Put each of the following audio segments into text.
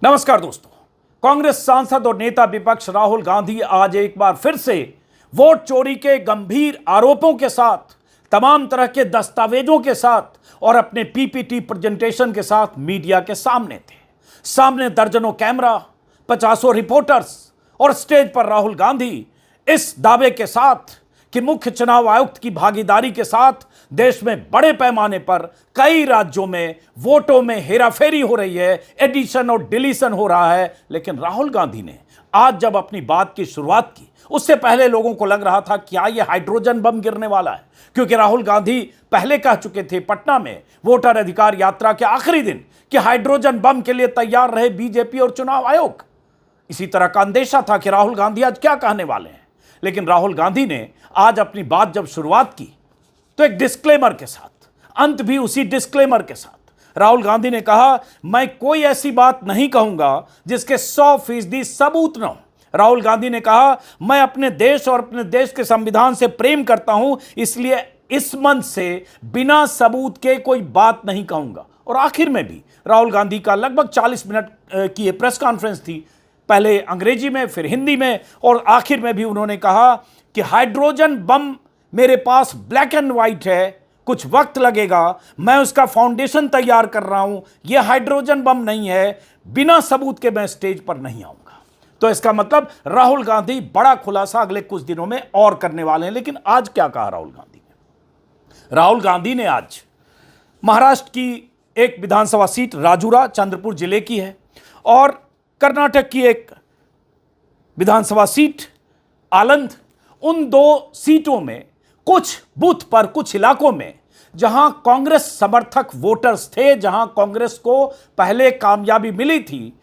नमस्कार दोस्तों। कांग्रेस सांसद और नेता विपक्ष राहुल गांधी आज एक बार फिर से वोट चोरी के गंभीर आरोपों के साथ, तमाम तरह के दस्तावेजों के साथ और अपने पीपीटी प्रेजेंटेशन के साथ मीडिया के सामने थे। सामने दर्जनों कैमरा, 50 रिपोर्टर्स और स्टेज पर राहुल गांधी इस दावे के साथ कि मुख्य चुनाव आयुक्त की भागीदारी के साथ देश में बड़े पैमाने पर कई राज्यों में वोटों में हेराफेरी हो रही है, एडिशन और डिलीशन हो रहा है। लेकिन राहुल गांधी ने आज जब अपनी बात की शुरुआत की, उससे पहले लोगों को लग रहा था क्या यह हाइड्रोजन बम गिरने वाला है, क्योंकि राहुल गांधी पहले कह चुके थे पटना में वोटर अधिकार यात्रा के आखिरी दिन कि हाइड्रोजन बम के लिए तैयार रहे बीजेपी और चुनाव आयोग। इसी तरह का अंदेशा था कि राहुल गांधी आज क्या कहने वाले हैं। लेकिन राहुल गांधी ने आज अपनी बात जब शुरुआत की तो एक डिस्क्लेमर के साथ, अंत भी उसी डिस्क्लेमर के साथ राहुल गांधी ने कहा, मैं कोई ऐसी बात नहीं कहूंगा जिसके 100% सबूत न हो। राहुल गांधी ने कहा, मैं अपने देश और अपने देश के संविधान से प्रेम करता हूं, इसलिए इस मंच से बिना सबूत के कोई बात नहीं कहूंगा। और आखिर में भी राहुल गांधी का लगभग 40 मिनट की प्रेस कॉन्फ्रेंस थी, पहले अंग्रेजी में फिर हिंदी में, और आखिर में भी उन्होंने कहा कि हाइड्रोजन बम मेरे पास ब्लैक एंड व्हाइट है, कुछ वक्त लगेगा, मैं उसका फाउंडेशन तैयार कर रहा हूं, यह हाइड्रोजन बम नहीं है, बिना सबूत के मैं स्टेज पर नहीं आऊंगा। तो इसका मतलब राहुल गांधी बड़ा खुलासा अगले कुछ दिनों में और करने वाले हैं। लेकिन आज क्या कहा राहुल गांधी ने? राहुल गांधी ने आज महाराष्ट्र की एक विधानसभा सीट राजुरा चंद्रपुर जिले की है और कर्नाटक की एक विधानसभा सीट आलंद, उन दो सीटों में कुछ बूथ पर, कुछ इलाकों में जहां कांग्रेस समर्थक वोटर्स थे, जहां कांग्रेस को पहले कामयाबी मिली थी,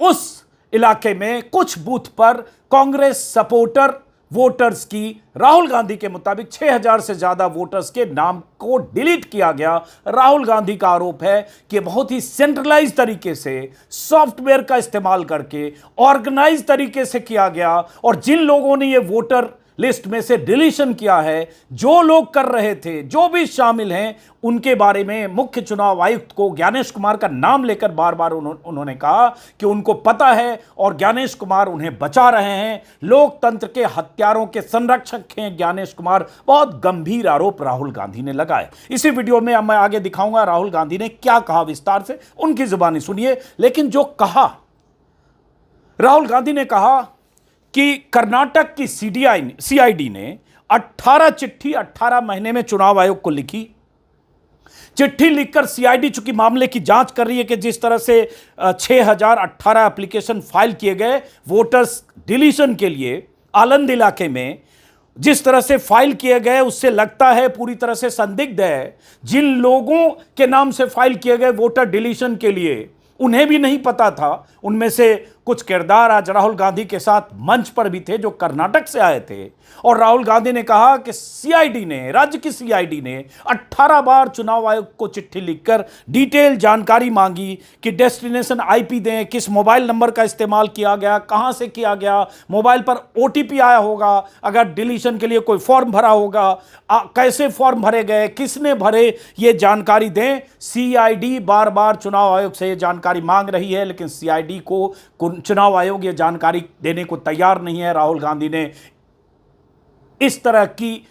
उस इलाके में कुछ बूथ पर कांग्रेस सपोर्टर वोटर्स की राहुल गांधी के मुताबिक 6000 से ज्यादा वोटर्स के नाम को डिलीट किया गया। राहुल गांधी का आरोप है कि बहुत ही सेंट्रलाइज तरीके से सॉफ्टवेयर का इस्तेमाल करके ऑर्गेनाइज तरीके से किया गया, और जिन लोगों ने ये वोटर लिस्ट में से डिलीशन किया है, जो लोग कर रहे थे, जो भी शामिल हैं, उनके बारे में मुख्य चुनाव आयुक्त को ज्ञानेश कुमार का नाम लेकर बार बार उन्होंने कहा कि उनको पता है और ज्ञानेश कुमार उन्हें बचा रहे हैं, लोकतंत्र के हत्यारों के संरक्षक हैं ज्ञानेश कुमार। बहुत गंभीर आरोप राहुल गांधी ने लगाए। इसी वीडियो में अब मैं आगे दिखाऊंगा राहुल गांधी ने क्या कहा, विस्तार से उनकी जुबानी सुनिए। लेकिन जो कहा, राहुल गांधी ने कहा कि कर्नाटक की सीआईडी ने 18 चिट्ठी 18 महीने में चुनाव आयोग को लिखी। चिट्ठी लिखकर सीआईडी चूंकि मामले की जांच कर रही है कि जिस तरह से 6018 एप्लीकेशन फाइल किए गए वोटर्स डिलीशन के लिए आलंद इलाके में, जिस तरह से फाइल किए गए उससे लगता है पूरी तरह से संदिग्ध है। जिन लोगों के नाम से फाइल किए गए वोटर डिलीशन के लिए, उन्हें भी नहीं पता था। उनमें से कुछ किरदार आज राहुल गांधी के साथ मंच पर भी थे जो कर्नाटक से आए थे। और राहुल गांधी ने कहा कि सीआईडी ने, राज्य की सीआईडी ने 18 बार चुनाव आयोग को चिट्ठी लिखकर डिटेल जानकारी मांगी कि डेस्टिनेशन आईपी दें, किस मोबाइल नंबर का इस्तेमाल किया गया, कहां से किया गया, मोबाइल पर ओटीपी आया होगा, अगर डिलीशन के लिए कोई फॉर्म भरा होगा, कैसे फॉर्म भरे गए, किसने भरे, ये जानकारी दें। सीआईडी बार बार चुनाव आयोग से ये जानकारी मांग रही है, लेकिन सीआईडी को चुनाव आयोग ये जानकारी देने को तैयार नहीं है। राहुल गांधी ने इस तरह की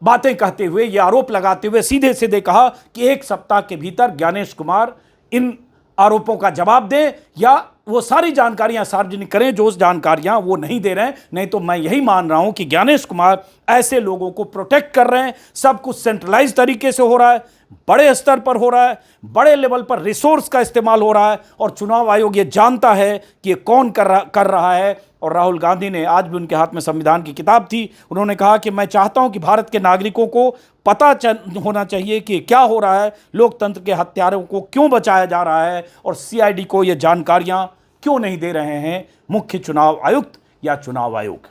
बातें कहते हुए, ये आरोप लगाते हुए सीधे सीधे कहा कि 1 सप्ताह के भीतर ज्ञानेश कुमार इन आरोपों का जवाब दें या वो सारी जानकारियां सार्वजनिक करें जो उस जानकारियां वो नहीं दे रहे हैं। नहीं तो मैं यही मान रहा हूं कि ज्ञानेश कुमार ऐसे लोगों को प्रोटेक्ट कर रहे हैं। सब कुछ सेंट्रलाइज तरीके से हो रहा है, बड़े स्तर पर हो रहा है, बड़े लेवल पर रिसोर्स का इस्तेमाल हो रहा है, और चुनाव आयोग ये जानता है कि ये कौन कर रहा है। और राहुल गांधी ने, आज भी उनके हाथ में संविधान की किताब थी, उन्होंने कहा कि मैं चाहता हूं कि भारत के नागरिकों को पता होना चाहिए कि क्या हो रहा है, लोकतंत्र के हत्यारों को क्यों बचाया जा रहा है, और सीआईडी को ये जानकारियां क्यों नहीं दे रहे हैं मुख्य चुनाव आयुक्त या चुनाव आयोग।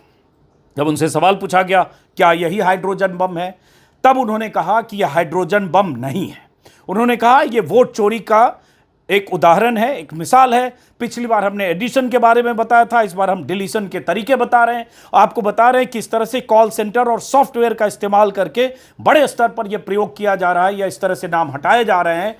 जब उनसे सवाल पूछा गया क्या यही हाइड्रोजन बम है, तब उन्होंने कहा कि यह हाइड्रोजन बम नहीं है। उन्होंने कहा यह वोट चोरी का एक उदाहरण है, एक मिसाल है। पिछली बार हमने एडिशन के बारे में बताया था, इस बार हम डिलीशन के तरीके बता रहे हैं, आपको बता रहे हैं किस तरह से कॉल सेंटर और सॉफ्टवेयर का इस्तेमाल करके बड़े स्तर पर यह प्रयोग किया जा रहा है या इस तरह से नाम हटाए जा रहे हैं।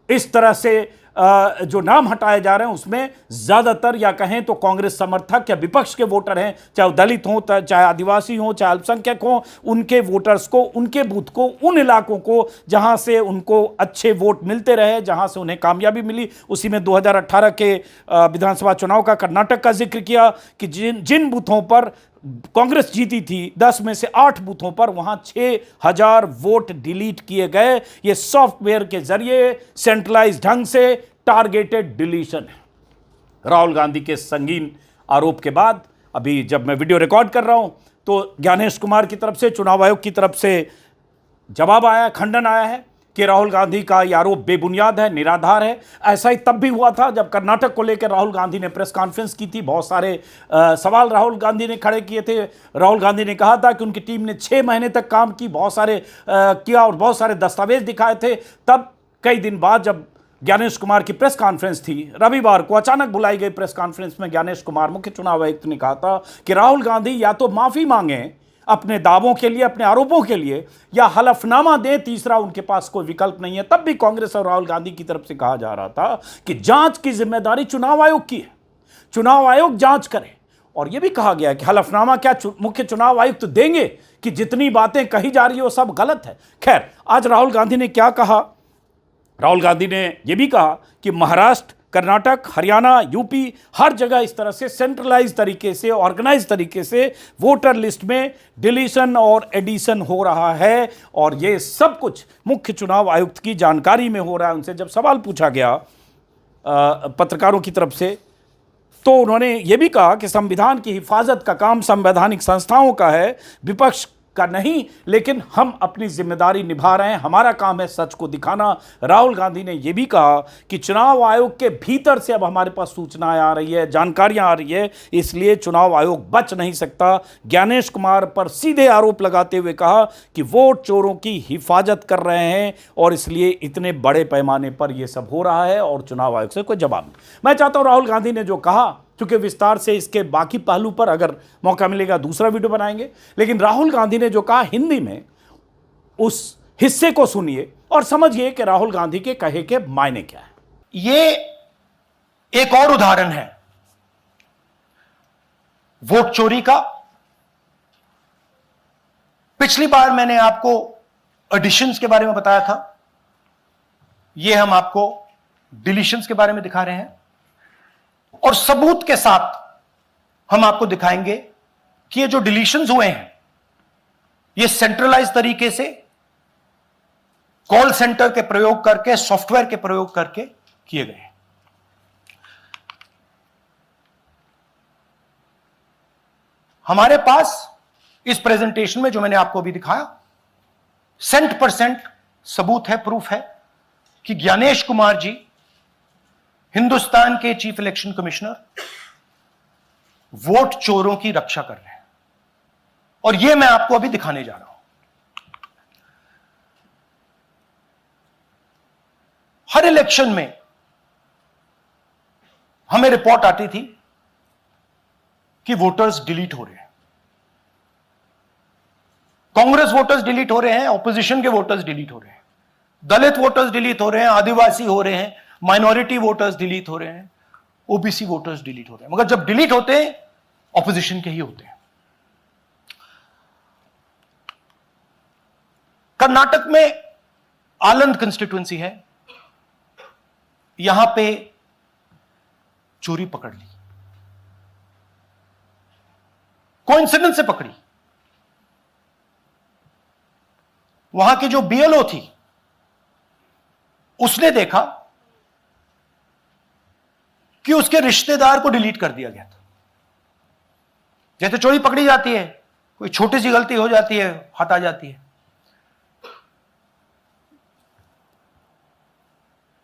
इस तरह से जो नाम हटाए जा रहे हैं उसमें ज्यादातर या कहें तो कांग्रेस समर्थक या विपक्ष के वोटर हैं, चाहे दलित हो, चाहे आदिवासी हो, चाहे अल्पसंख्यक हो, उनके वोटर्स को, उनके बूथ को, उन इलाकों को जहां से उनको अच्छे वोट मिलते रहे, जहां से उन्हें कामयाबी मिली। उसी में 2018 के विधानसभा चुनाव का कर्नाटक का जिक्र किया कि जिन बूथों पर कांग्रेस जीती थी 10 में से 8 बूथों पर वहां 6000 वोट डिलीट किए गए। यह सॉफ्टवेयर के जरिए सेंट्रलाइज ढंग से टारगेटेड डिलीशन है। राहुल गांधी के संगीन आरोप के बाद अभी जब मैं वीडियो रिकॉर्ड कर रहा हूं तो ज्ञानेश कुमार की तरफ से, चुनाव आयोग की तरफ से जवाब आया, खंडन आया है कि राहुल गांधी का यह आरोप बेबुनियाद है, निराधार है। ऐसा ही तब भी हुआ था जब कर्नाटक को लेकर राहुल गांधी ने प्रेस कॉन्फ्रेंस की थी। बहुत सारे सवाल राहुल गांधी ने खड़े किए थे। राहुल गांधी ने कहा था कि उनकी टीम ने 6 महीने तक काम की, बहुत सारे किया और बहुत सारे दस्तावेज दिखाए थे। तब कई दिन बाद जब ज्ञानेश कुमार की प्रेस कॉन्फ्रेंस थी, रविवार को अचानक बुलाई गई प्रेस कॉन्फ्रेंस में ज्ञानेश कुमार, मुख्य चुनाव आयुक्त, ने कहा था कि राहुल गांधी या तो माफी मांगे अपने दावों के लिए, अपने आरोपों के लिए, या हलफनामा दें, तीसरा उनके पास कोई विकल्प नहीं है। तब भी कांग्रेस और राहुल गांधी की तरफ से कहा जा रहा था कि जांच की जिम्मेदारी चुनाव आयोग की है, चुनाव आयोग जांच करे। और यह भी कहा गया कि हलफनामा क्या मुख्य चुनाव आयुक्त देंगे कि जितनी बातें कही जा रही है वो सब गलत है। खैर, आज राहुल गांधी ने क्या कहा? राहुल गांधी ने यह भी कहा कि महाराष्ट्र, कर्नाटक, हरियाणा, यूपी, हर जगह इस तरह से सेंट्रलाइज तरीके से, ऑर्गेनाइज तरीके से वोटर लिस्ट में डिलीशन और एडिशन हो रहा है और ये सब कुछ मुख्य चुनाव आयुक्त की जानकारी में हो रहा है। उनसे जब सवाल पूछा गया पत्रकारों की तरफ से, तो उन्होंने ये भी कहा कि संविधान की हिफाजत का काम संवैधानिक संस्थाओं का है, विपक्ष का नहीं, लेकिन हम अपनी जिम्मेदारी निभा रहे हैं, हमारा काम है सच को दिखाना। राहुल गांधी ने यह भी कहा कि चुनाव आयोग के भीतर से अब हमारे पास सूचनाएं आ रही है, जानकारियां आ रही है, इसलिए चुनाव आयोग बच नहीं सकता। ज्ञानेश कुमार पर सीधे आरोप लगाते हुए कहा कि वोट चोरों की हिफाजत कर रहे हैं और इसलिए इतने बड़े पैमाने पर यह सब हो रहा है और चुनाव आयोग से कोई जवाब नहीं। मैं चाहता हूं राहुल गांधी ने जो कहा, क्योंकि विस्तार से इसके बाकी पहलू पर अगर मौका मिलेगा दूसरा वीडियो बनाएंगे, लेकिन राहुल गांधी ने जो कहा हिंदी में, उस हिस्से को सुनिए और समझिए कि राहुल गांधी के कहे के मायने क्या है। ये एक और उदाहरण है वोट चोरी का। पिछली बार मैंने आपको एडिशंस के बारे में बताया था, यह हम आपको डिलीशंस के बारे में दिखा रहे हैं और सबूत के साथ हम आपको दिखाएंगे कि ये जो डिलीशंस हुए हैं ये सेंट्रलाइज तरीके से कॉल सेंटर के प्रयोग करके, सॉफ्टवेयर के प्रयोग करके किए गए हैं। हमारे पास इस प्रेजेंटेशन में जो मैंने आपको अभी दिखाया 100% सबूत है, प्रूफ है कि ज्ञानेश कुमार जी हिंदुस्तान के चीफ इलेक्शन कमिश्नर वोट चोरों की रक्षा कर रहे हैं और यह मैं आपको अभी दिखाने जा रहा हूं। हर इलेक्शन में हमें रिपोर्ट आती थी कि वोटर्स डिलीट हो रहे हैं, कांग्रेस वोटर्स डिलीट हो रहे हैं, ऑपोजिशन के वोटर्स डिलीट हो रहे हैं, दलित वोटर्स डिलीट हो रहे हैं, आदिवासी हो रहे हैं, माइनॉरिटी वोटर्स डिलीट हो रहे हैं, ओबीसी वोटर्स डिलीट हो रहे हैं। मगर जब डिलीट होते हैं ऑपोजिशन के ही होते हैं। कर्नाटक में आलंद कंस्टिट्यूएंसी है, यहां पे चोरी पकड़ ली, कोइंसिडेंस से पकड़ी। वहां की जो बीएलओ थी उसने देखा कि उसके रिश्तेदार को डिलीट कर दिया गया था। जैसे चोरी पकड़ी जाती है, कोई छोटी सी गलती हो जाती है, हाथ आ जाती है।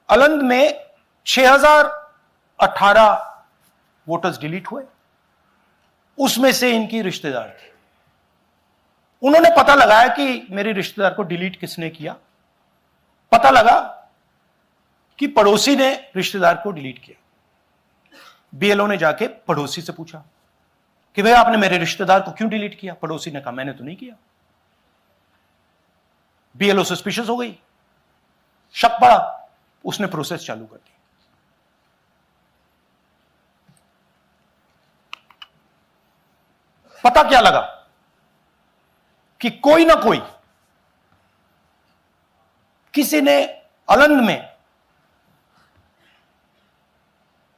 अलंद में 6018 वोटर्स डिलीट हुए, उसमें से इनकी रिश्तेदार थे। उन्होंने पता लगाया कि मेरे रिश्तेदार को डिलीट किसने किया। पता लगा कि पड़ोसी ने रिश्तेदार को डिलीट किया। बीएलओ ने जाके पड़ोसी से पूछा कि भैया आपने मेरे रिश्तेदार को क्यों डिलीट किया? पड़ोसी ने कहा मैंने तो नहीं किया। बीएलओ सस्पिशियस हो गई, शक पड़ा, उसने प्रोसेस चालू कर दी। पता क्या लगा कि कोई ना कोई किसी ने अलंग में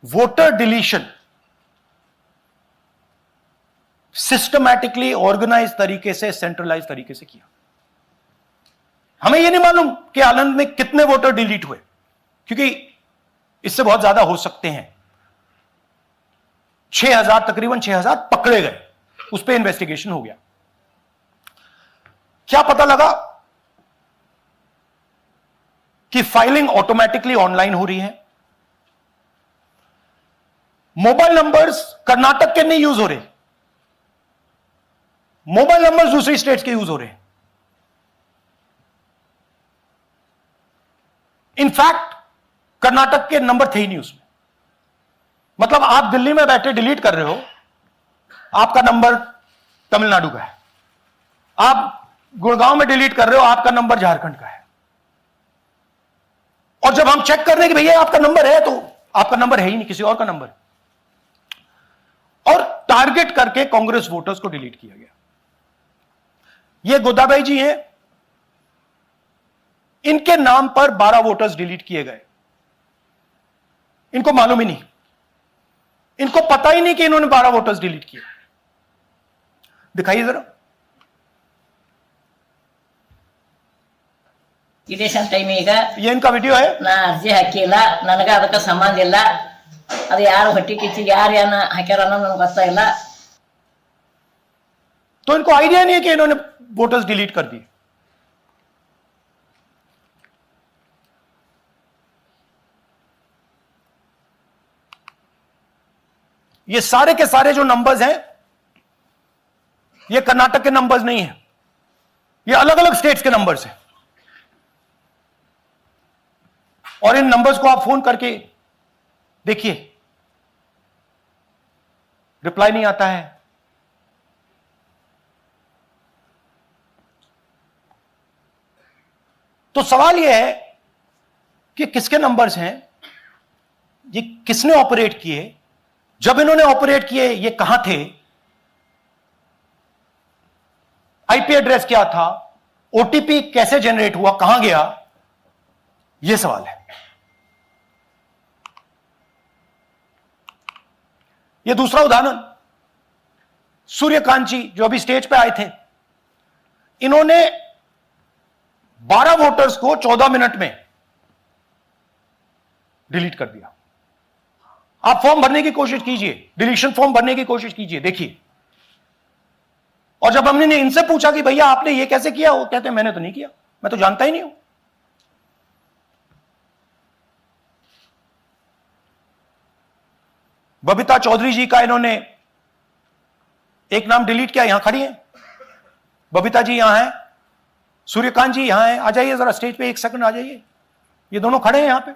वोटर डिलीशन सिस्टमैटिकली ऑर्गेनाइज तरीके से, सेंट्रलाइज तरीके से किया। हमें यह नहीं मालूम कि आनंद में कितने वोटर डिलीट हुए, क्योंकि इससे बहुत ज्यादा हो सकते हैं। 6,000, तकरीबन 6,000 पकड़े गए, उस पर इन्वेस्टिगेशन हो गया। क्या पता लगा कि फाइलिंग ऑटोमेटिकली ऑनलाइन हो रही है। मोबाइल नंबर्स कर्नाटक के नहीं यूज हो रहे, मोबाइल नंबर्स दूसरी स्टेट्स के यूज हो रहे हैं। इनफैक्ट कर्नाटक के नंबर थे ही नहीं उसमें। मतलब आप दिल्ली में बैठे डिलीट कर रहे हो, आपका नंबर तमिलनाडु का है। आप गुड़गांव में डिलीट कर रहे हो, आपका नंबर झारखंड का है। और जब हम चेक कर रहे हैं कि भैया आपका नंबर है, तो आपका नंबर है ही नहीं, किसी और का नंबर है। और टारगेट करके कांग्रेस वोटर्स को डिलीट किया गया। ये गोदाबाई जी हैं, इनके नाम पर 12 वोटर्स डिलीट किए गए। इनको मालूम ही नहीं, इनको पता ही नहीं कि इन्होंने 12 वोटर्स डिलीट किए। दिखाइए जरा। ಇದೇಶನ್ ಟೈಮ್ ಈಗ ये इनका वीडियो है। ನಾ ಅರ್ಜಿ ಹಾಕಿಲ್ಲ, ನನಗ ಅದಕ್ಕೆ ಸಂಬಂಧ ಇಲ್ಲ। ಅದು ಯಾರು ಹೊಟ್ಟಿ ಕಿಚ್ಚಿಗೆ ಯಾರು ಏನ ಹಾಕ್ಯಾರ ಅನ್ನೋದು ನನಗೆ ಗೊತ್ತಾಗಿಲ್ಲ। तो इनको आइडिया नहीं है कि इन्होंने वोटर्स डिलीट कर दिए। ये सारे के सारे जो नंबर्स हैं, ये कर्नाटक के नंबर्स नहीं हैं, ये अलग अलग स्टेट्स के नंबर्स हैं। और इन नंबर्स को आप फोन करके देखिए, रिप्लाई नहीं आता है। तो सवाल यह है कि किसके नंबर्स हैं, ये किसने ऑपरेट किए, जब इन्होंने ऑपरेट किए ये कहां थे, आईपी एड्रेस क्या था, ओटीपी कैसे जनरेट हुआ, कहां गया, यह सवाल है। यह दूसरा उदाहरण, सूर्यकांत जी जो अभी स्टेज पे आए थे, इन्होंने 12 वोटर्स को 14 मिनट में डिलीट कर दिया। आप फॉर्म भरने की कोशिश कीजिए, डिलीशन फॉर्म भरने की कोशिश कीजिए, देखिए। और जब हमने इनसे पूछा कि भैया आपने ये कैसे किया, वो कहते हैं मैंने तो नहीं किया, मैं तो जानता ही नहीं हूं। बबीता चौधरी जी का इन्होंने एक नाम डिलीट किया, यहां खड़ी है बबीता जी, यहां है। सूर्यकांत जी यहां है, आ जाइए जरा स्टेज पे, एक सेकंड आ जाइए। ये दोनों खड़े हैं यहां पे,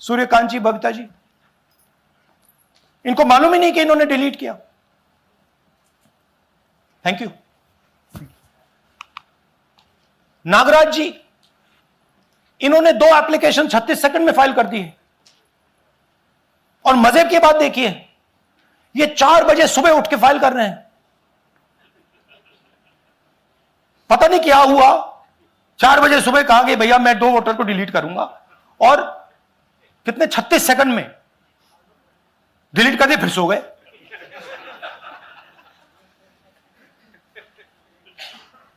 सूर्यकांत जी, बबीता जी। इनको मालूम ही नहीं कि इन्होंने डिलीट किया। Thank you. नागराज जी, इन्होंने 2 एप्लीकेशन 36 सेकंड में फाइल कर दी है। और मजे की बात देखिए, ये 4 बजे सुबह उठ के फाइल कर रहे हैं। पता नहीं क्या हुआ, 4 बजे सुबह कहा कि भैया मैं 2 वोटर को डिलीट करूंगा, और कितने 36 सेकंड में डिलीट कर दिए, फिर सो गए।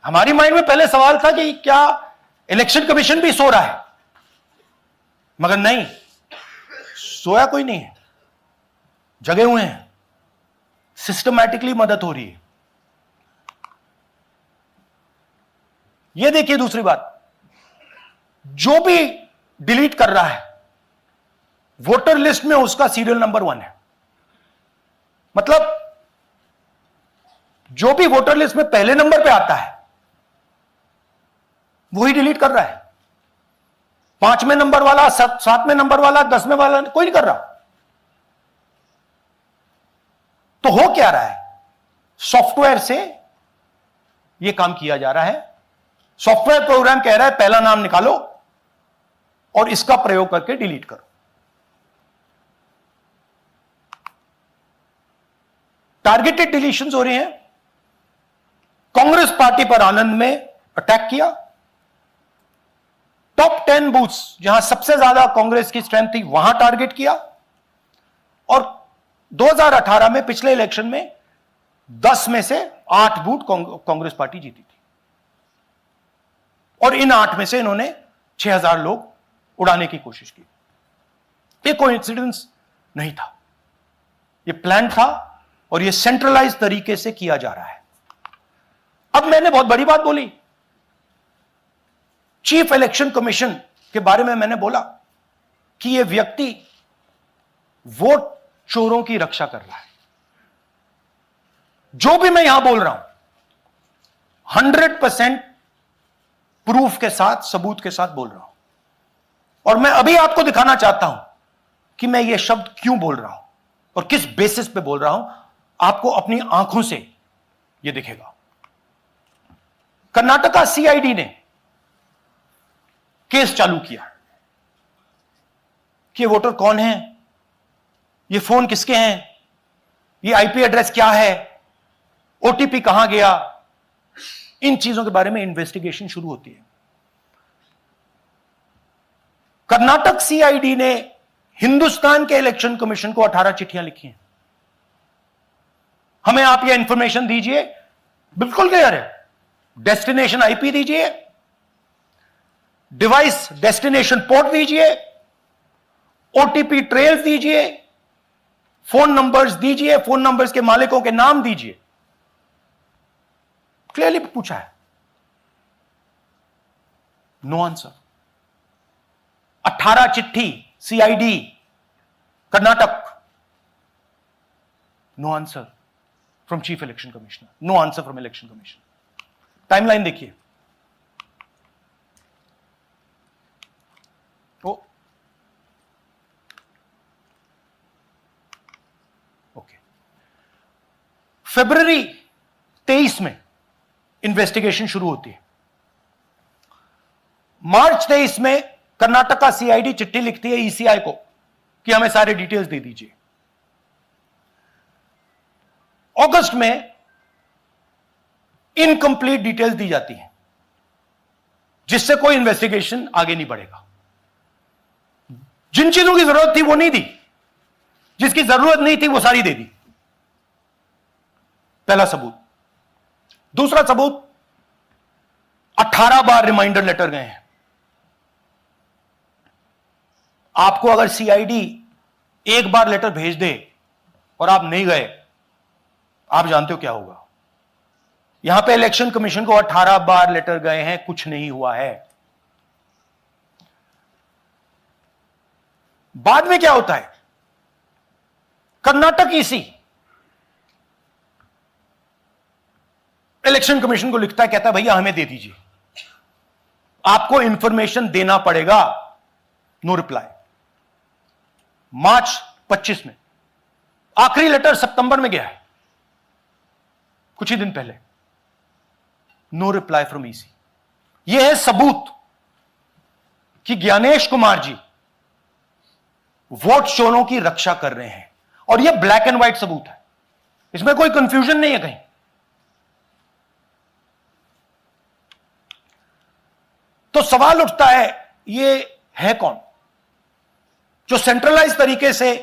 हमारी माइंड में पहले सवाल था कि क्या इलेक्शन कमीशन भी सो रहा है, मगर नहीं, सोया कोई नहीं है, जगे हुए हैं, सिस्टमैटिकली मदद हो रही है। यह देखिए दूसरी बात, जो भी डिलीट कर रहा है वोटर लिस्ट में उसका सीरियल नंबर 1 है। मतलब जो भी वोटर लिस्ट में पहले नंबर पे आता है वही डिलीट कर रहा है। 5वें नंबर वाला, 7वें नंबर वाला, 10वें वाला कोई नहीं कर रहा। तो हो क्या रहा है, सॉफ्टवेयर से यह काम किया जा रहा है। सॉफ्टवेयर प्रोग्राम कह रहा है पहला नाम निकालो और इसका प्रयोग करके डिलीट करो। टारगेटेड डिलीशंस हो रहे हैं। कांग्रेस पार्टी पर आनंद में अटैक किया। टॉप 10 बूथ्स जहां सबसे ज्यादा कांग्रेस की स्ट्रेंथ थी वहां टारगेट किया। और 2018 में पिछले इलेक्शन में 10 में से 8 बूथ कांग्रेस पार्टी जीती थी और इन 8 में से इन्होंने 6000 लोग उड़ाने की कोशिश की। ये कोइंसिडेंस नहीं था, ये प्लान था और ये सेंट्रलाइज तरीके से किया जा रहा है। अब मैंने बहुत बड़ी बात बोली, चीफ इलेक्शन कमीशन के बारे में मैंने बोला कि यह व्यक्ति वोट चोरों की रक्षा कर रहा है। जो भी मैं यहां बोल रहा हूं 100% प्रूफ के साथ, सबूत के साथ बोल रहा हूं। और मैं अभी आपको दिखाना चाहता हूं कि मैं ये शब्द क्यों बोल रहा हूं और किस बेसिस पे बोल रहा हूं। आपको अपनी आंखों से यह दिखेगा। कर्नाटका सीआईडी ने केस चालू किया कि वोटर कौन है, ये फोन किसके हैं, ये आईपी एड्रेस क्या है, ओटीपी कहां गया, इन चीजों के बारे में इन्वेस्टिगेशन शुरू होती है। कर्नाटक सीआईडी ने हिंदुस्तान के इलेक्शन कमीशन को 18 चिट्ठियां लिखी हैं। हमें आप ये इंफॉर्मेशन दीजिए, बिल्कुल क्लियर है। डेस्टिनेशन आईपी दीजिए, डिवाइस डेस्टिनेशन पोर्ट दीजिए, ओटीपी ट्रेल्स दीजिए, फोन नंबर्स दीजिए, फोन नंबर्स के मालिकों के नाम दीजिए। क्लियरली पूछा है, नो आंसर। 18 चिट्ठी CID Karnataka, no answer from chief election commissioner, no answer from election commission. Timeline देखिए, ओके, फरवरी 23 में इन्वेस्टिगेशन शुरू होती है। मार्च 23 में कर्नाटका सीआईडी चिट्ठी लिखती है ईसीआई को कि हमें सारे डिटेल्स दे दीजिए। अगस्त में इनकंप्लीट डिटेल्स दी जाती हैं, जिससे कोई इन्वेस्टिगेशन आगे नहीं बढ़ेगा। जिन चीजों की जरूरत थी वो नहीं दी, जिसकी जरूरत नहीं थी वो सारी दे दी। पहला सबूत। दूसरा सबूत, 18 बार रिमाइंडर लेटर गए हैं। आपको अगर सीआईडी एक बार लेटर भेज दे और आप नहीं गए, आप जानते हो क्या होगा। यहां पे इलेक्शन कमीशन को 18 बार लेटर गए हैं, कुछ नहीं हुआ है। बाद में क्या होता है, कर्नाटक ईसी इलेक्शन कमीशन को लिखता है, कहता है भैया हमें दे दीजिए, आपको इंफॉर्मेशन देना पड़ेगा। No reply. मार्च 25 में, आखिरी लेटर सितंबर में गया है, कुछ ही दिन पहले। No reply from EC. यह है सबूत कि ज्ञानेश कुमार जी वोट चोरों की रक्षा कर रहे हैं। और यह ब्लैक एंड व्हाइट सबूत है, इसमें कोई कंफ्यूजन नहीं है कहीं। तो सवाल उठता है, ये है कौन जो सेंट्रलाइज तरीके से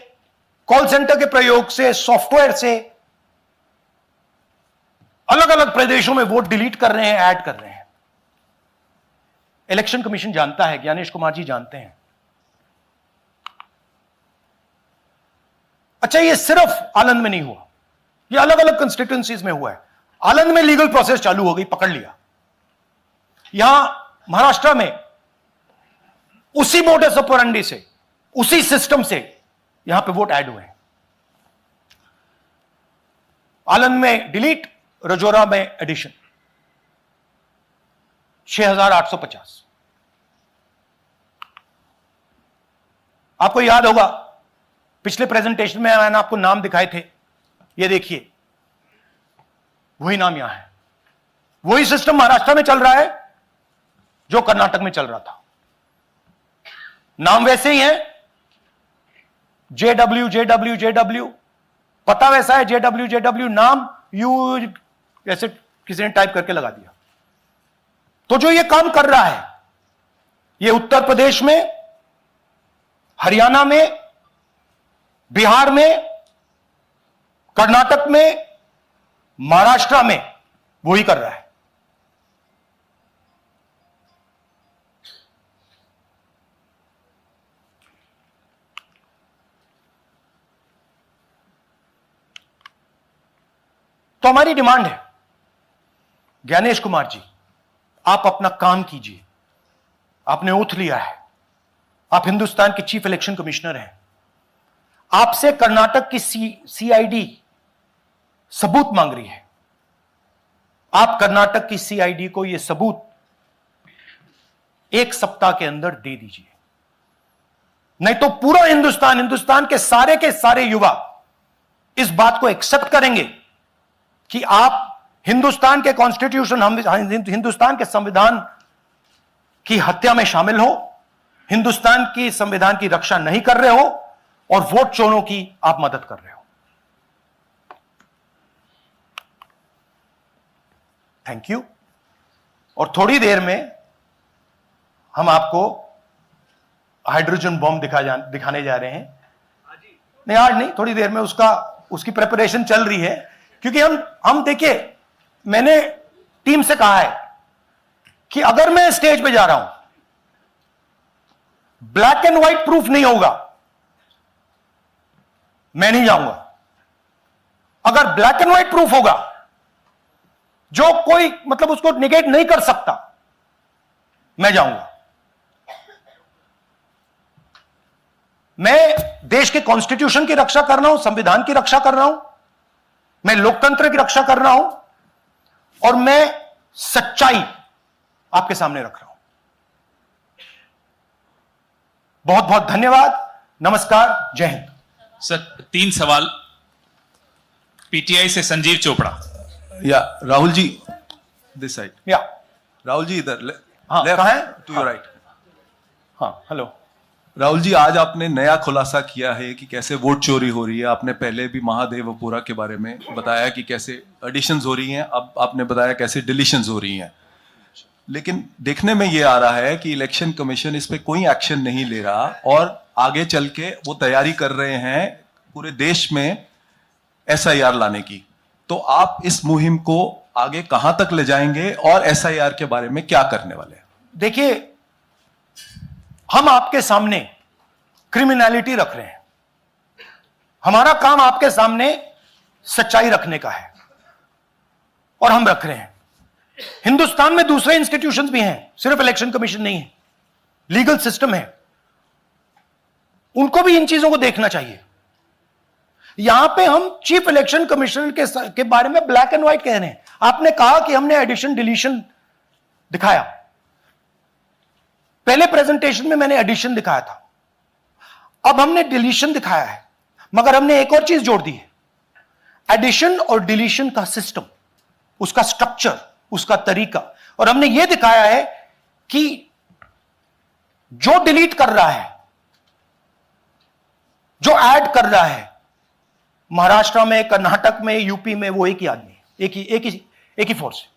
कॉल सेंटर के प्रयोग से, सॉफ्टवेयर से अलग अलग प्रदेशों में वोट डिलीट कर रहे हैं, ऐड कर रहे हैं। इलेक्शन कमीशन जानता है, ज्ञानेश कुमार जी जानते हैं। अच्छा, ये सिर्फ आनंद में नहीं हुआ, ये अलग अलग कंस्टिट्यूएंसीज में हुआ है। आनंद में लीगल प्रोसेस चालू हो गई, पकड़ लिया। यहां महाराष्ट्र में उसी मोडस ऑपरेंडी से, उसी सिस्टम से यहां पे वोट ऐड हुए हैं। आनंद में डिलीट, रजौरा में एडिशन। 6850। आपको याद होगा पिछले प्रेजेंटेशन में मैंने आपको नाम दिखाए थे, ये देखिए वही नाम यहां है। वही सिस्टम महाराष्ट्र में चल रहा है जो कर्नाटक में चल रहा था। नाम वैसे ही है, जेडब्ल्यू जेडब्ल्यू जेडब्ल्यू, पता वैसा है, जेडब्ल्यू जेडब्ल्यू, नाम यू ऐसे किसी ने टाइप करके लगा दिया। तो जो ये काम कर रहा है, ये उत्तर प्रदेश में, हरियाणा में, बिहार में, कर्नाटक में, महाराष्ट्र में वो ही कर रहा है। तो हमारी डिमांड है, ज्ञानेश कुमार जी, आप अपना काम कीजिए। आपने ओथ लिया है, आप हिंदुस्तान के चीफ इलेक्शन कमिश्नर हैं। आपसे कर्नाटक की सीआईडी सबूत मांग रही है। आप कर्नाटक की सीआईडी को यह सबूत 1 सप्ताह के अंदर दे दीजिए, नहीं तो पूरा हिंदुस्तान के सारे युवा इस बात को एक्सेप्ट करेंगे कि आप हिंदुस्तान के कॉन्स्टिट्यूशन, हिंदुस्तान के संविधान की हत्या में शामिल हो, हिंदुस्तान की संविधान की रक्षा नहीं कर रहे हो और वोट चोरों की आप मदद कर रहे हो। Thank you. और थोड़ी देर में हम आपको हाइड्रोजन बॉम्ब दिखाने जा रहे हैं। नहीं, आज नहीं, थोड़ी देर में उसकी प्रिपरेशन चल रही है। क्योंकि हम देखिए, मैंने टीम से कहा है कि अगर मैं स्टेज पे जा रहा हूं, ब्लैक एंड व्हाइट प्रूफ नहीं होगा, मैं नहीं जाऊंगा। अगर ब्लैक एंड व्हाइट प्रूफ होगा, जो कोई मतलब उसको निगेट नहीं कर सकता, मैं जाऊंगा। मैं देश के कॉन्स्टिट्यूशन की रक्षा कर रहा हूं, संविधान की रक्षा कर रहा हूं, मैं लोकतंत्र की रक्षा कर रहा हूं और मैं सच्चाई आपके सामने रख रहा हूं। बहुत बहुत धन्यवाद, नमस्कार, जय हिंद। सर 3 सवाल। पीटीआई से संजीव चोपड़ा। या राहुल जी, दिस साइड। या राहुल जी इधर, हाँ, लेफ्ट कहाँ है? To your right. हाँ, हेलो। राहुल जी, आज आपने नया खुलासा किया है कि कैसे वोट चोरी हो रही है। आपने पहले भी महादेवपुरा के बारे में बताया कि कैसे एडिशंस हो रही हैं, अब आपने बताया कैसे डिलीशंस हो रही हैं। लेकिन देखने में ये आ रहा है कि इलेक्शन कमीशन इस पे कोई एक्शन नहीं ले रहा और आगे चल के वो तैयारी कर रहे हैं पूरे देश में एसआईआर लाने की। तो आप इस मुहिम को आगे कहां तक ले जाएंगे और एसआईआर के बारे में क्या करने वाले हैं? देखिए, हम आपके सामने क्रिमिनलिटी रख रहे हैं। हमारा काम आपके सामने सच्चाई रखने का है और हम रख रहे हैं। हिंदुस्तान में दूसरे इंस्टीट्यूशंस भी हैं, सिर्फ इलेक्शन कमीशन नहीं है, लीगल सिस्टम है, उनको भी इन चीजों को देखना चाहिए। यहां पे हम चीफ इलेक्शन कमिश्नर के बारे में ब्लैक एंड व्हाइट कह रहे हैं। आपने कहा कि हमने एडिशन डिलीशन दिखाया। पहले प्रेजेंटेशन में मैंने एडिशन दिखाया था, अब हमने डिलीशन दिखाया है, मगर हमने एक और चीज जोड़ दी है। एडिशन और डिलीशन का सिस्टम, उसका स्ट्रक्चर, उसका तरीका, और हमने यह दिखाया है कि जो डिलीट कर रहा है, जो ऐड कर रहा है, महाराष्ट्र में, कर्नाटक में, यूपी में, वो एक ही आदमी है, एक ही फोर्स है।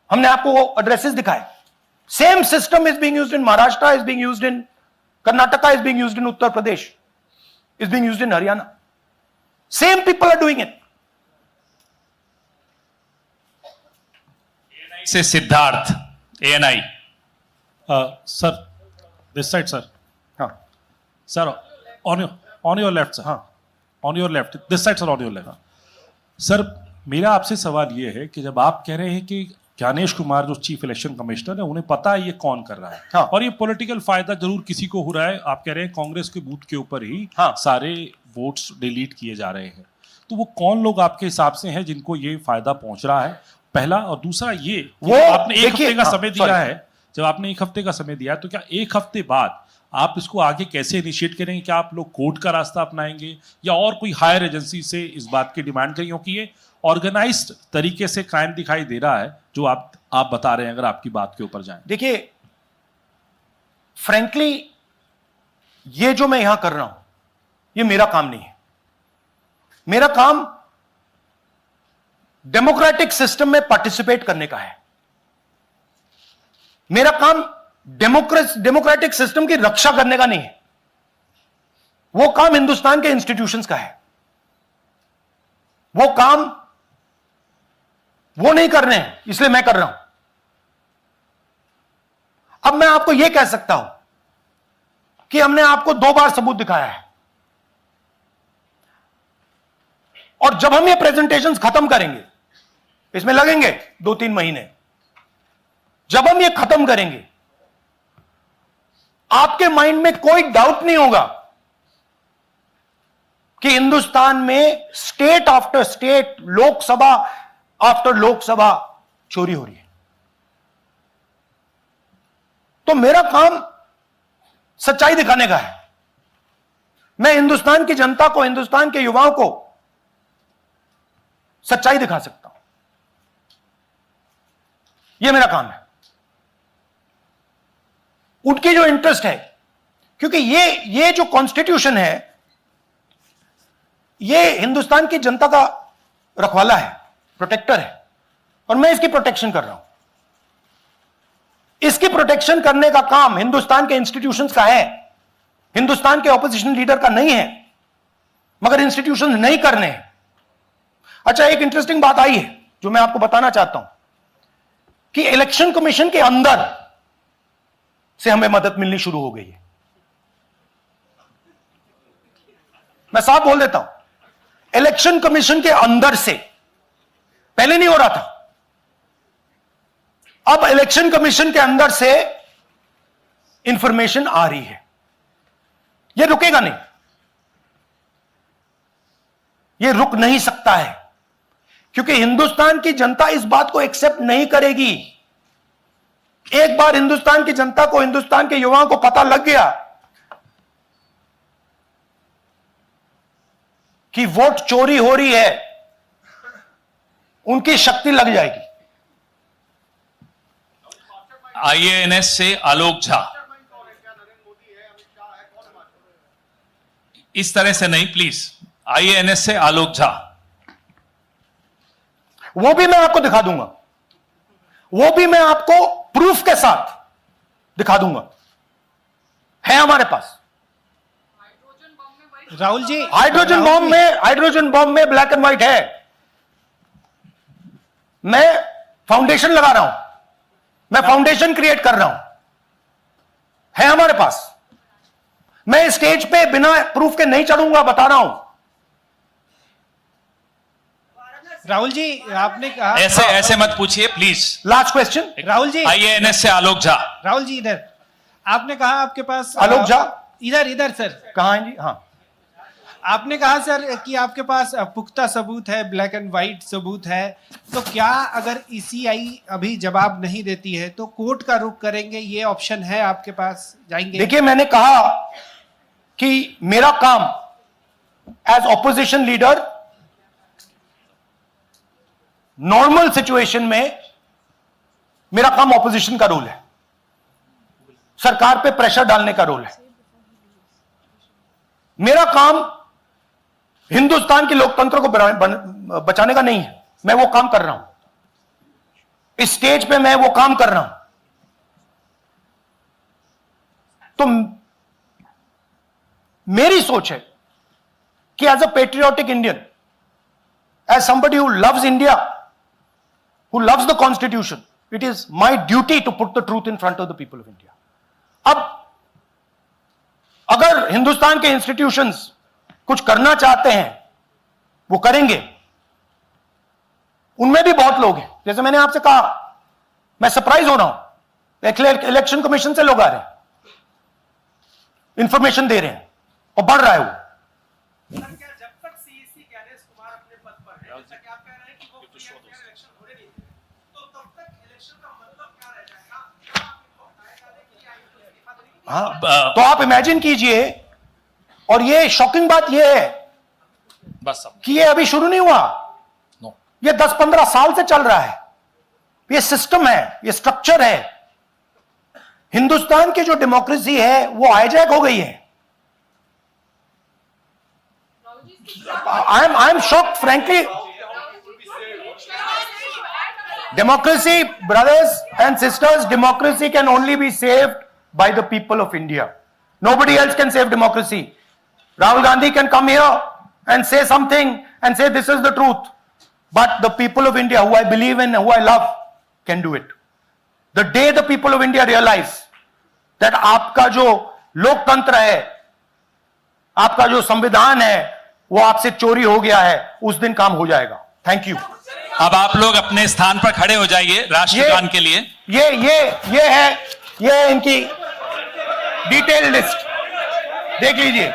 हमने आपको वो एड्रेसेस दिखाए। Same system is being used in Maharashtra, is being used in Karnataka, is being used in Uttar Pradesh, is being used in Haryana. Same people are doing it. से Siddharth, ANI. Sir, this side, sir. हाँ, Sir, on your left, sir. हाँ, On your left. This side, sir, on your left. Sir, मेरा आपसे सवाल ये है कि जब आप कह रहे हैं कि ज्ञानेश कुमार जो चीफ इलेक्शन कमिश्नर है, उन्हें पता है ये कौन कर रहा है, हाँ। और ये पॉलिटिकल फायदा जरूर किसी को हो रहा है। आप कह रहे हैं कांग्रेस के बूथ के ऊपर ही हाँ। सारे वोट्स डिलीट किए जा रहे हैं, तो वो कौन लोग आपके हिसाब से हैं जिनको ये फायदा पहुंच रहा है? पहला। और दूसरा ये कि वो आपने एक देखिए, हफ्ते का हाँ, समय दिया sorry। है, जब आपने एक हफ्ते का समय दिया है, तो क्या एक हफ्ते बाद आप इसको आगे कैसे इनिशिएट करेंगे? क्या आप लोग कोर्ट का रास्ता अपनाएंगे या और कोई हायर एजेंसी से इस बात की डिमांड करेंगे? क्योंकि ये ऑर्गेनाइज्ड तरीके से क्राइम दिखाई दे रहा है जो आप बता रहे हैं, अगर आपकी बात के ऊपर जाएं। देखिए, फ्रैंकली ये जो मैं यहां कर रहा हूं, ये मेरा काम नहीं है। मेरा काम डेमोक्रेटिक सिस्टम में पार्टिसिपेट करने का है। मेरा काम डेमोक्रेटिक सिस्टम की रक्षा करने का नहीं है, वो काम हिंदुस्तान के इंस्टीट्यूशंस का है। वो काम वो नहीं कर रहे हैं, इसलिए मैं कर रहा हूं। अब मैं आपको यह कह सकता हूं कि हमने आपको 2 बार सबूत दिखाया है, और जब हम ये प्रेजेंटेशंस खत्म करेंगे, इसमें लगेंगे 2-3 महीने, जब हम ये खत्म करेंगे आपके माइंड में कोई डाउट नहीं होगा कि हिंदुस्तान में state after state, Lok Sabha after Lok Sabha चोरी हो रही है। तो मेरा काम सच्चाई दिखाने का है। मैं हिंदुस्तान की जनता को, हिंदुस्तान के युवाओं को सच्चाई दिखा सकता हूं। यह मेरा काम है। उनकी जो इंटरेस्ट है, क्योंकि ये जो कॉन्स्टिट्यूशन है, ये हिंदुस्तान की जनता का रखवाला है, प्रोटेक्टर है, और मैं इसकी प्रोटेक्शन कर रहा हूं। इसकी प्रोटेक्शन करने का काम हिंदुस्तान के इंस्टीट्यूशंस का है, हिंदुस्तान के ऑपोजिशन लीडर का नहीं है। मगर इंस्टीट्यूशंस नहीं करने हैं। अच्छा, एक इंटरेस्टिंग बात आई है जो मैं आपको बताना चाहता हूं कि इलेक्शन कमीशन के अंदर से हमें मदद मिलनी शुरू हो गई है। मैं साफ बोल देता हूं, इलेक्शन कमीशन के अंदर से, पहले नहीं हो रहा था, अब इलेक्शन कमीशन के अंदर से इंफॉर्मेशन आ रही है। यह रुकेगा नहीं, यह रुक नहीं सकता है, क्योंकि हिंदुस्तान की जनता इस बात को एक्सेप्ट नहीं करेगी। एक बार हिंदुस्तान की जनता को, हिंदुस्तान के युवाओं को पता लग गया कि वोट चोरी हो रही है, उनकी शक्ति लग जाएगी। आईएएनएस से आलोक झा, इस तरह से नहीं प्लीज। आईएएनएस से आलोक झा, वो भी मैं आपको दिखा दूंगा, वो भी मैं आपको प्रूफ के साथ दिखा दूंगा, है हमारे पास। राहुल जी, हाइड्रोजन बॉम्ब में ब्लैक एंड व्हाइट है। मैं फाउंडेशन लगा रहा हूं, मैं फाउंडेशन क्रिएट कर रहा हूं, है हमारे पास। मैं स्टेज पे बिना प्रूफ के नहीं चढ़ूंगा, बता रहा हूं। राहुल जी, आपने कहा ऐसे मत पूछिए please. Last question, Rahul ji, IANS से आलोक झा। राहुल जी इधर, आपने कहा आपके पास आलोक झा इधर सर, कहां है जी? हाँ, आपने कहा सर कि आपके पास पुख्ता सबूत है, ब्लैक एंड व्हाइट सबूत है। तो क्या अगर ईसीआई अभी जवाब नहीं देती है तो कोर्ट का रुख करेंगे, ये ऑप्शन है आपके पास, जाएंगे? देखिए, मैंने कहा कि मेरा काम as opposition leader normal situation में, मेरा काम ऑपोजिशन का रोल है, सरकार पे प्रेशर डालने का रोल है। मेरा काम हिंदुस्तान के लोकतंत्र को बचाने का नहीं है। मैं वो काम कर रहा हूं, इस स्टेज पे मैं वो काम कर रहा हूं। तो मेरी सोच है कि as a patriotic Indian, as somebody who loves India, who loves the constitution, it is my duty to put the truth in front of the people of India. अब अगर हिंदुस्तान के इंस्टीट्यूशंस कुछ करना चाहते हैं, वो करेंगे। उनमें भी बहुत लोग हैं, जैसे मैंने आपसे कहा, मैं सरप्राइज हो रहा हूं, इलेक्शन कमीशन से लोग आ रहे हैं, इंफॉर्मेशन दे रहे हैं, और बढ़ रहा है वो। हाँ, तो आप इमेजिन कीजिए, और ये शॉकिंग बात ये है बस कि ये अभी शुरू नहीं हुआ, ये 10-15 साल से चल रहा है। ये सिस्टम है, ये स्ट्रक्चर है। हिंदुस्तान की जो डेमोक्रेसी है वो हाईजैक हो गई है। I am shocked frankly. Democracy, brothers and sisters, democracy can only be saved by the people of India. Nobody else can save democracy. Rahul Gandhi can come here and say something and say this is the truth. But the people of India, who I believe in, who I love, can do it. The day the people of India realize that आपका जो लोकतंत्र है, आपका जो संविधान है, वो आपसे चोरी हो गया है, उस दिन काम हो जाएगा. Thank you. अब आप लोग अपने स्थान पर खड़े हो जाइए राष्ट्रगान के लिए. ये है इनकी डिटेल लिस्ट. देख लीजिए.